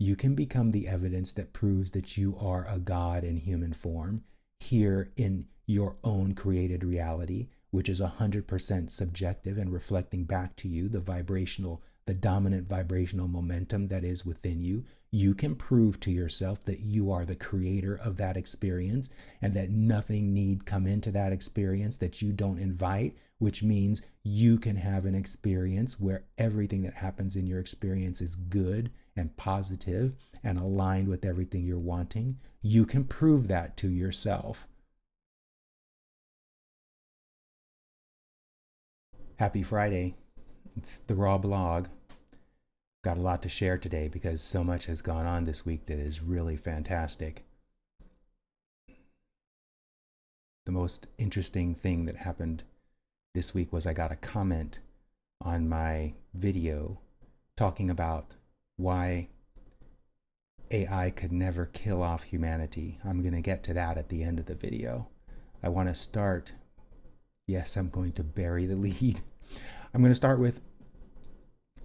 you can become the evidence that proves that you are a God in human form here in your own created reality, which is 100% subjective and reflecting back to you the dominant vibrational momentum that is within you. You can prove to yourself that you are the creator of that experience and that nothing need come into that experience that you don't invite, which means you can have an experience where everything that happens in your experience is good and positive and aligned with everything you're wanting. You can prove that to yourself. Happy Friday. It's the Raw Blog. Got a lot to share today because so much has gone on this week that is really fantastic. The most interesting thing that happened this week was I got a comment on my video talking about why AI could never kill off humanity. I'm going to get to that at the end of the video. I want to start. Yes, I'm going to bury the lead. I'm going to start with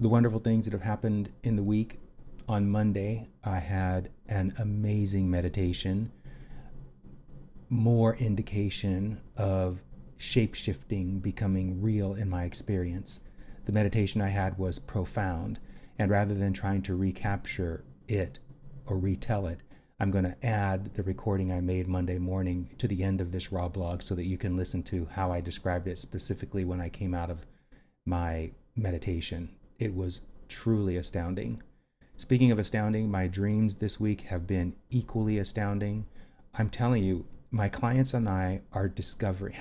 the wonderful things that have happened in the week. On Monday, I had an amazing meditation, more indication of shapeshifting becoming real in my experience. The meditation I had was profound, and rather than trying to recapture it or retell it, I'm going to add the recording I made Monday morning to the end of this Raw blog so that you can listen to how I described it specifically when I came out of my meditation. It was truly astounding. Speaking of astounding, my dreams this week have been equally astounding. I'm telling you, my clients and I have discovered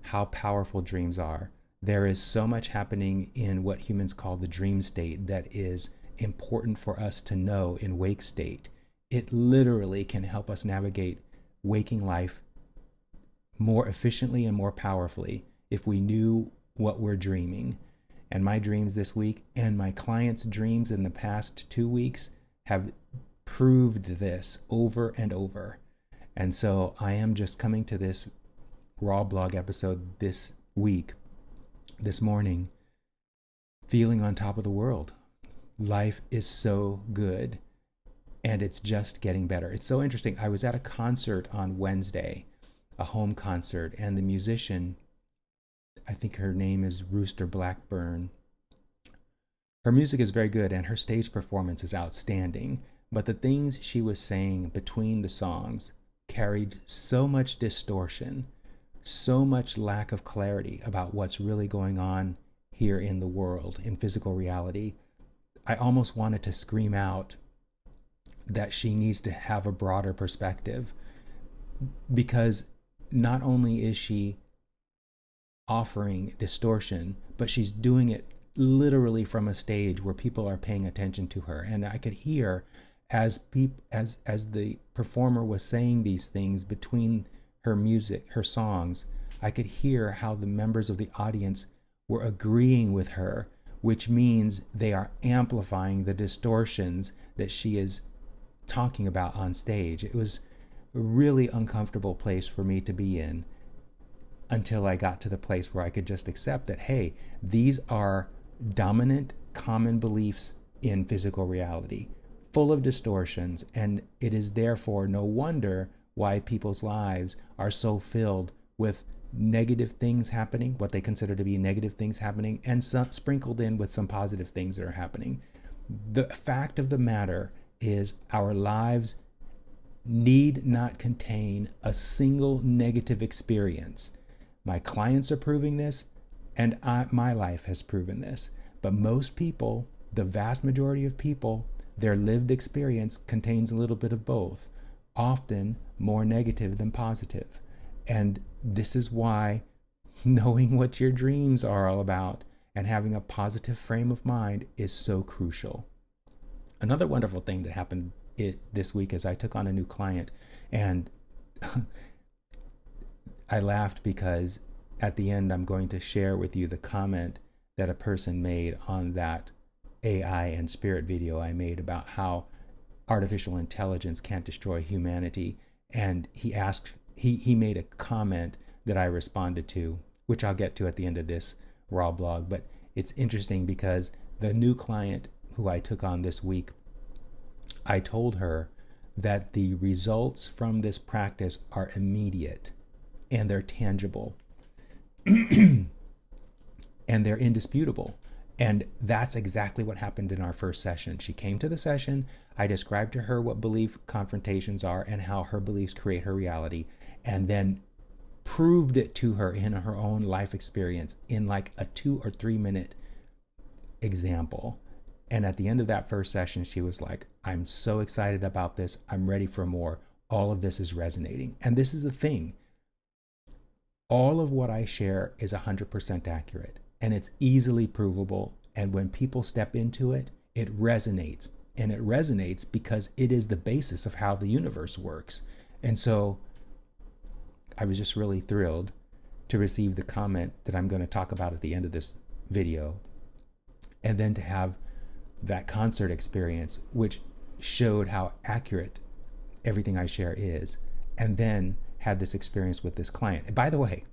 how powerful dreams are. There is so much happening in what humans call the dream state that is important for us to know in wake state. It literally can help us navigate waking life more efficiently and more powerfully if we knew what we're dreaming. And my dreams this week and my clients' dreams in the past 2 weeks have proved this over and over. And so I am just coming to this Raw blog episode this week, this morning, feeling on top of the world. Life is so good and it's just getting better. It's so interesting. I was at a concert on Wednesday, a home concert, and the musician, I think her name is Rooster Blackburn. Her music is very good and her stage performance is outstanding, but the things she was saying between the songs carried so much distortion, so much lack of clarity about what's really going on here in the world, in physical reality. I almost wanted to scream out that she needs to have a broader perspective, because not only is she offering distortion, but she's doing it literally from a stage where people are paying attention to her. And I could hear as the performer was saying these things between her music, her songs, I could hear how the members of the audience were agreeing with her, which means they are amplifying the distortions that she is talking about on stage. It was a really uncomfortable place for me to be in until I got to the place where I could just accept that, hey, these are dominant common beliefs in physical reality, full of distortions, and it is therefore no wonder why people's lives are so filled with negative things happening, what they consider to be negative things happening, and some sprinkled in with some positive things that are happening. The fact of the matter is our lives need not contain a single negative experience. My clients are proving this, and my life has proven this. But most people, the vast majority of people, their lived experience contains a little bit of both, often more negative than positive. And this is why knowing what your dreams are all about and having a positive frame of mind is so crucial. Another wonderful thing that happened this week is I took on a new client, and I laughed because at the end I'm going to share with you the comment that a person made on that AI and spirit video I made about how artificial intelligence can't destroy humanity. And he made a comment that I responded to, which I'll get to at the end of this Raw blog. But it's interesting because the new client who I took on this week, I told her that the results from this practice are immediate and they're tangible and they're indisputable. And that's exactly what happened in our first session. She came to the session. I described to her what belief confrontations are and how her beliefs create her reality, and then proved it to her in her own life experience in like a 2 or 3 minute example. And at the end of that first session, she was like, I'm so excited about this. I'm ready for more. All of this is resonating. And this is the thing. All of what I share is 100% accurate, and it's easily provable. And when people step into it, it resonates. And it resonates because it is the basis of how the universe works. And so I was just really thrilled to receive the comment that I'm going to talk about at the end of this video, and then to have that concert experience, which showed how accurate everything I share is, and then had this experience with this client. And by the way,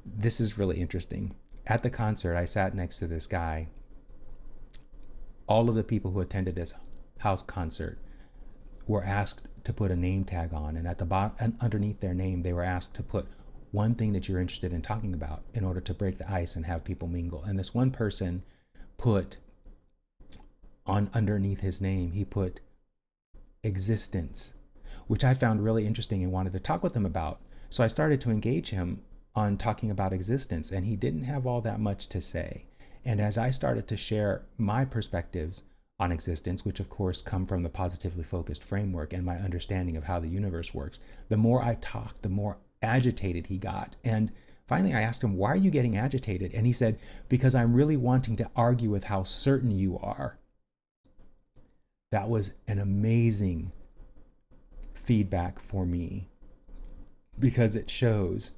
this is really interesting. At the concert, I sat next to this guy. All of the people who attended this house concert were asked to put a name tag on, and at the bottom, and underneath their name, they were asked to put one thing that you're interested in talking about in order to break the ice and have people mingle. And this one person put on underneath his name, he put existence, which I found really interesting and wanted to talk with him about. So I started to engage him on talking about existence, and he didn't have all that much to say. And as I started to share my perspectives on existence, which of course come from the positively focused framework and my understanding of how the universe works, the more I talked, the more agitated he got. And finally I asked him, why are you getting agitated? And he said, because I'm really wanting to argue with how certain you are. That was an amazing feedback for me, because it shows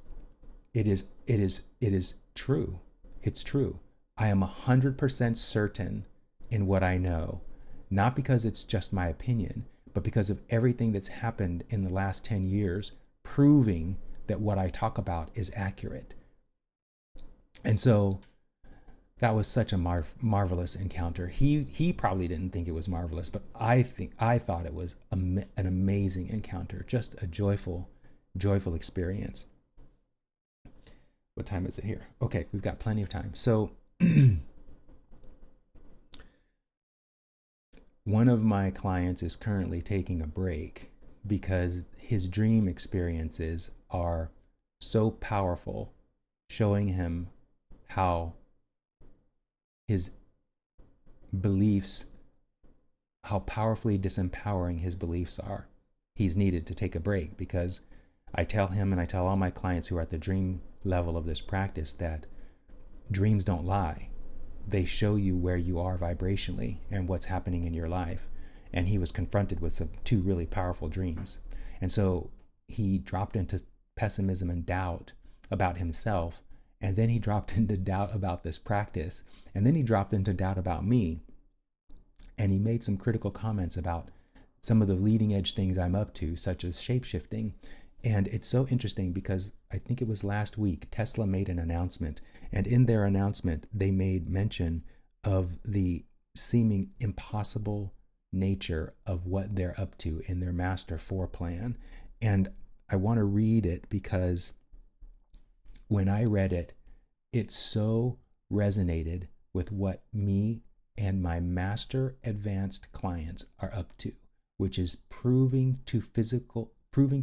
it is true. It's true. I am 100% certain in what I know, not because it's just my opinion, but because of everything that's happened in the last 10 years, proving that what I talk about is accurate. And so that was such a marvelous encounter. He probably didn't think it was marvelous, but I thought it was an amazing encounter, just a joyful experience. What time is it here? Okay, we've got plenty of time. So one of my clients is currently taking a break because his dream experiences are so powerful, showing him how his beliefs, how powerfully disempowering his beliefs are. He's needed to take a break, because I tell him, and I tell all my clients who are at the dream level of this practice, that dreams don't lie. They show you where you are vibrationally and what's happening in your life. And he was confronted with two really powerful dreams. And so he dropped into pessimism and doubt about himself. And then he dropped into doubt about this practice. And then he dropped into doubt about me. And he made some critical comments about some of the leading edge things I'm up to, such as shapeshifting. And it's so interesting because I think it was last week, Tesla made an announcement. And in their announcement, they made mention of the seeming impossible nature of what they're up to in their Master 4 plan. And I want to read it because when I read it, it so resonated with what me and my Master Advanced clients are up to, which is proving to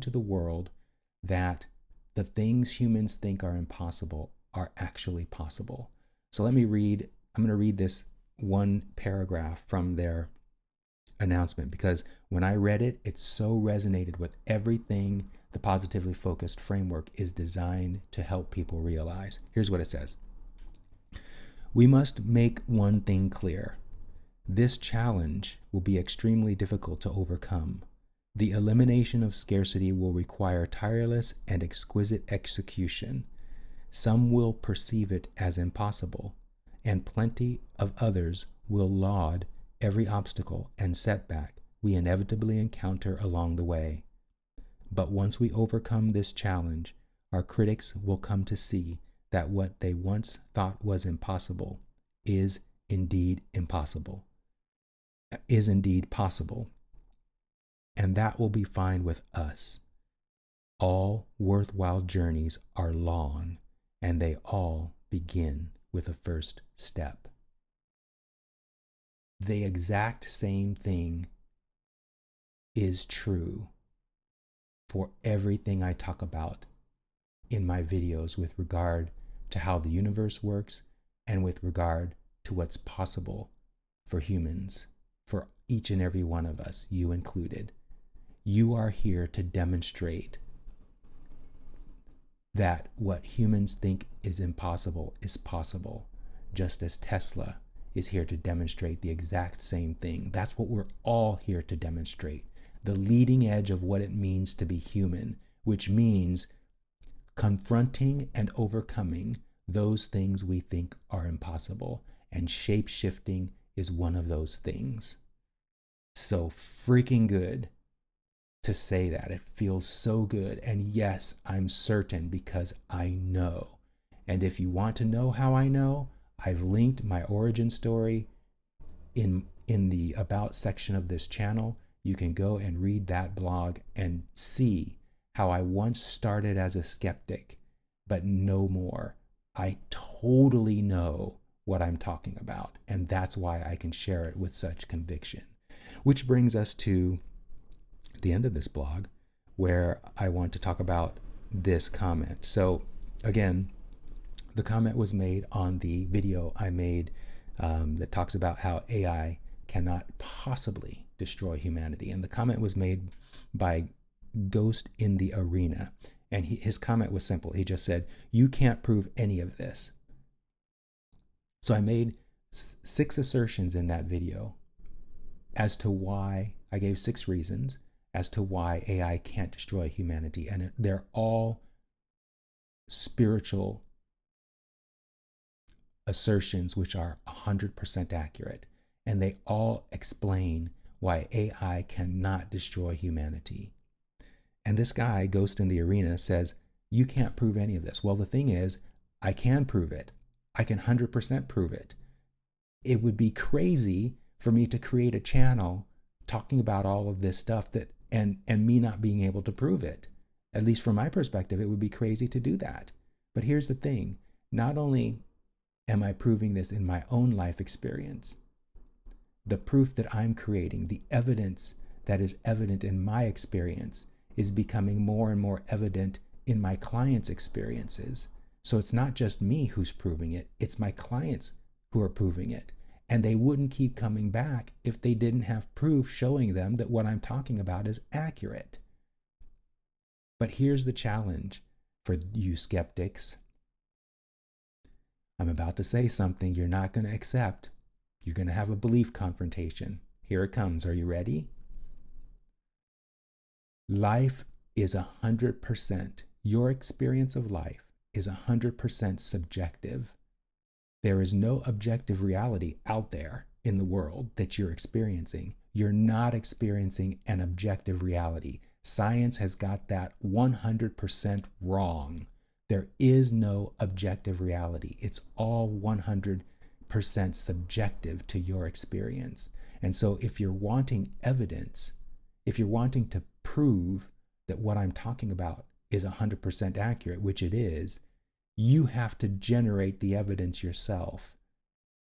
the world that the things humans think are impossible are actually possible. So I'm going to read this one paragraph from their announcement, because when I read it, it so resonated with everything the positively focused framework is designed to help people realize. Here's what it says. We must make one thing clear. This challenge will be extremely difficult to overcome. The elimination of scarcity will require tireless and exquisite execution. Some will perceive it as impossible, and plenty of others will laud every obstacle and setback we inevitably encounter along the way. But once we overcome this challenge, our critics will come to see that what they once thought was impossible is indeed impossible. is indeed possible. And that will be fine with us. All worthwhile journeys are long, and they all begin with a first step. The exact same thing is true for everything I talk about in my videos with regard to how the universe works and with regard to what's possible for humans, for each and every one of us, you included. You are here to demonstrate that what humans think is impossible is possible, just as Tesla is here to demonstrate the exact same thing. That's what we're all here to demonstrate. The leading edge of what it means to be human, which means confronting and overcoming those things we think are impossible. And shape-shifting is one of those things. So freaking good to say that. It feels so good. And yes, I'm certain because I know. And if you want to know how I know, I've linked my origin story in the About section of this channel. You can go and read that blog and see how I once started as a skeptic, but no more. I totally know what I'm talking about, and that's why I can share it with such conviction. Which brings us to the end of this blog, where I want to talk about this comment. So again, the comment was made on the video I made that talks about how AI cannot possibly destroy humanity. And the comment was made by Ghost in the Arena. And his comment was simple. He just said, "You can't prove any of this." So I made 6 assertions in that video as to why, I gave 6 reasons as to why AI can't destroy humanity. And they're all spiritual assertions which are 100% accurate. And they all explain why AI cannot destroy humanity. And this guy, Ghost in the Arena, says, you can't prove any of this. Well, the thing is, I can prove it. I can 100% prove it. It would be crazy for me to create a channel talking about all of this stuff and me not being able to prove it. At least from my perspective, it would be crazy to do that. But here's the thing. Not only am I proving this in my own life experience, the proof that I'm creating, the evidence that is evident in my experience, is becoming more and more evident in my clients' experiences. So it's not just me who's proving it, it's my clients who are proving it. And they wouldn't keep coming back if they didn't have proof showing them that what I'm talking about is accurate. But here's the challenge for you skeptics. I'm about to say something you're not going to accept. You're going to have a belief confrontation. Here it comes. Are you ready? Life is 100%. Your experience of life is 100% subjective. There is no objective reality out there in the world that you're experiencing. You're not experiencing an objective reality. Science has got that 100% wrong. There is no objective reality. It's all 100% subjective to your experience. And so if you're wanting evidence, if you're wanting to prove that what I'm talking about is 100% accurate, which it is, you have to generate the evidence yourself.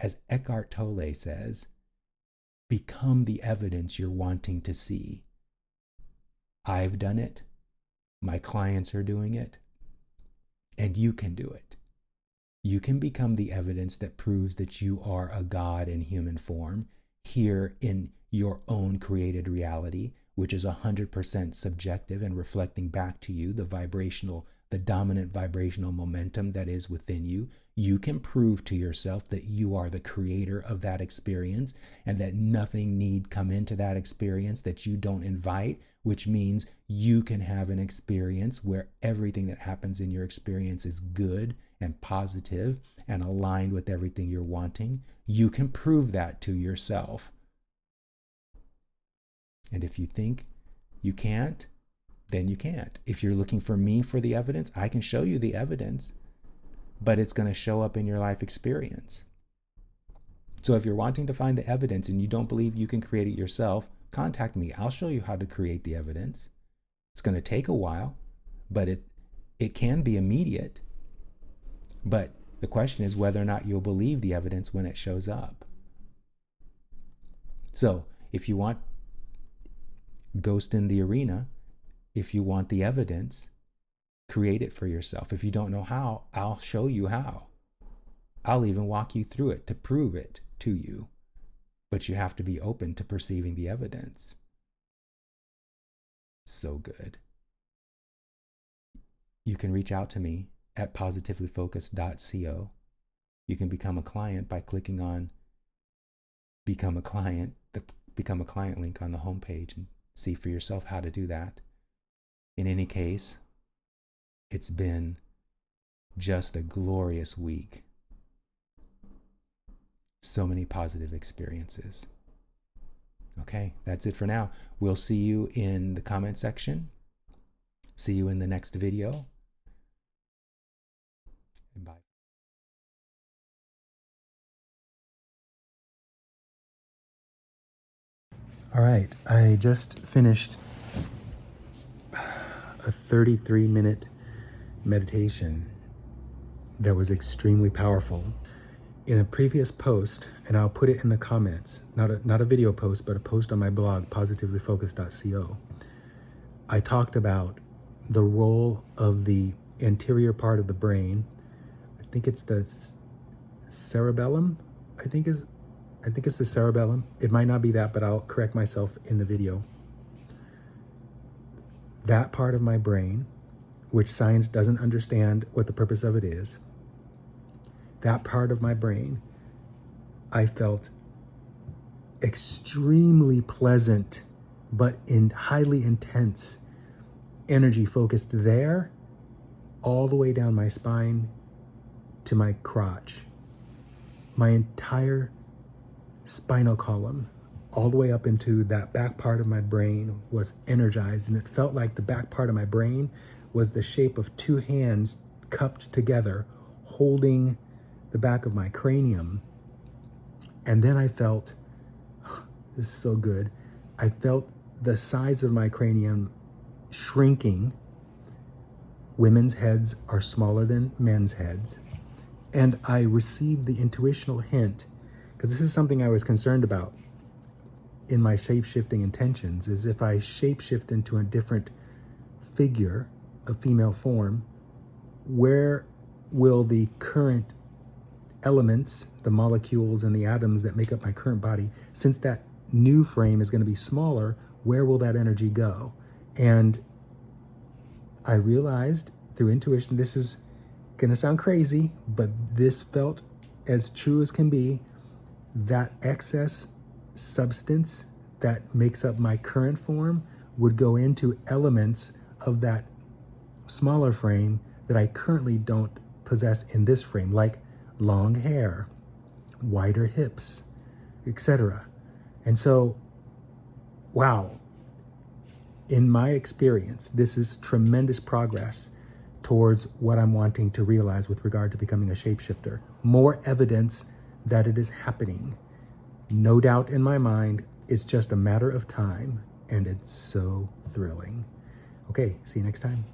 As Eckhart Tolle says, become the evidence you're wanting to see. I've done it. My clients are doing it. And you can do it. You can become the evidence that proves that you are a God in human form here in your own created reality, which is 100% subjective and reflecting back to you the dominant vibrational momentum that is within you. You can prove to yourself that you are the creator of that experience and that nothing need come into that experience that you don't invite, which means you can have an experience where everything that happens in your experience is good and positive and aligned with everything you're wanting. You can prove that to yourself. And if you think you can't, then you can't. If you're looking for me for the evidence, I can show you the evidence, but it's going to show up in your life experience. So if you're wanting to find the evidence and you don't believe you can create it yourself, contact me. I'll show you how to create the evidence. It's going to take a while, but it can be immediate. But the question is whether or not you'll believe the evidence when it shows up. So if you want Ghost in the Arena, if you want the evidence, create it for yourself. If you don't know how, I'll show you how. I'll even walk you through it to prove it to you. But you have to be open to perceiving the evidence. So good. You can reach out to me at positivelyfocused.co. You can become a client by clicking on Become a Client, the Become a Client link on the homepage, and see for yourself how to do that. In any case, it's been just a glorious week. So many positive experiences. Okay, that's it for now. We'll see you in the comment section. See you in the next video. And bye. All right, I just finished a 33-minute meditation that was extremely powerful. In a previous post, and I'll put it in the comments, not a video post, but a post on my blog, positivelyfocused.co, I talked about the role of the anterior part of the brain. I think it's the cerebellum. I think it's the cerebellum. It might not be that, but I'll correct myself in the video. That part of my brain, which science doesn't understand what the purpose of it is, that part of my brain, I felt extremely pleasant, but highly intense energy focused there, all the way down my spine to my crotch. My entire spinal column, all the way up into that back part of my brain, was energized, and it felt like the back part of my brain was the shape of two hands cupped together, holding the back of my cranium. And then I felt, this is so good, I felt the size of my cranium shrinking. Women's heads are smaller than men's heads. And I received the intuitional hint, because this is something I was concerned about in my shape-shifting intentions, is if I shape-shift into a different figure, a female form, where will the current elements, the molecules and the atoms that make up my current body, since that new frame is going to be smaller, where will that energy go? And I realized through intuition, this is going to sound crazy, but this felt as true as can be, that excess substance that makes up my current form would go into elements of that smaller frame that I currently don't possess in this frame, like long hair, wider hips, etc. And so, wow, in my experience, this is tremendous progress towards what I'm wanting to realize with regard to becoming a shapeshifter. More evidence that it is happening. No doubt in my mind, it's just a matter of time, and it's so thrilling. Okay, see you next time.